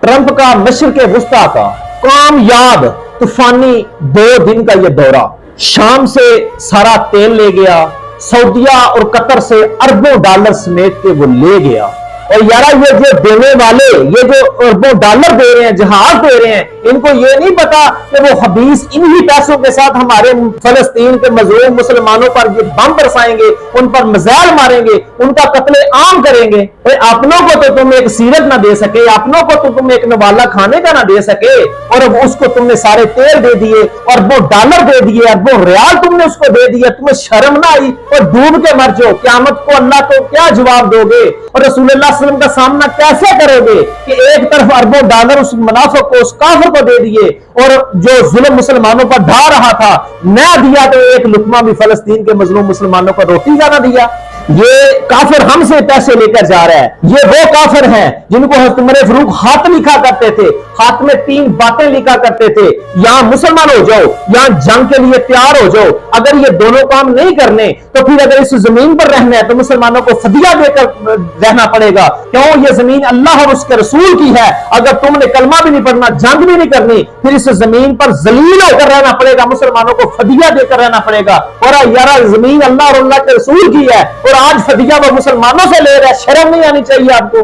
Trump का मशरिक वुस्ता का कामयाब तूफानी 2 दिन का यह दौरा, शाम से सारा तेल ले गया, सऊदिया और कतर से अरबों डॉलर समेट के वो ले गया। और यारा ये जो देने वाले, ये जो अरबों डॉलर दे रहे हैं, जहाज दे रहे हैं, इनको ये नहीं पता कि वो हबीस इन्हीं पैसों के साथ हमारे फलस्तीन के मजलूम मुसलमानों पर ये बम बरसाएंगे, उन पर मिसाइल मारेंगे, उनका कत्ले आम करेंगे। अपनों को तो तुम एक सीरत ना दे सके, अपनों को तो तुम एक नवाला खाने का ना दे सके, और अब उसको तुमने सारे तेल दे दिए, अरबों डॉलर दे दिए, अरबों रियाल तुमने उसको दे दिया। तुम्हें शर्म ना आई? और डूब के मर जाओ, क़यामत को अल्लाह को क्या जवाब दोगे? और रसूलुल्लाह सल्लल्लाहु अलैहि वसल्लम का सामना कैसे करोगे कि एक तरफ अरबों डॉलर उस मुनाफिक को, उस काफिर को दे दिए, और जो जुल्म मुसलमानों पर ढा रहा था न दिया, तो एक लुकमा भी फलस्तीन के मजलूम मुसलमानों को रोटी का ना दिया। ये काफिर हमसे पैसे लेकर जा रहा है। ये वो काफिर हैं जिनको हज़रत उमर फारूक हाथ लिखा करते थे, हाथ में 3 बातें लिखा करते थे, यहां मुसलमान हो जाओ, यहां जंग के लिए तैयार हो जाओ। अगर ये दोनों काम नहीं करने तो फिर अगर इस जमीन पर रहना है तो मुसलमानों को फदिया देकर रहना पड़ेगा। क्यों? ये जमीन अल्लाह और उसके रसूल की है। अगर तुमने कलमा भी नहीं पढ़ना, जंग भी नहीं करनी, फिर इस जमीन पर जलील होकर रहना पड़ेगा, मुसलमानों को फदिया देकर रहना पड़ेगा। और यारा जमीन अल्लाह और अल्लाह के रसूल की है, और आज फदिया वो मुसलमानों से ले रहा है। शर्म नहीं आनी चाहिए आपको?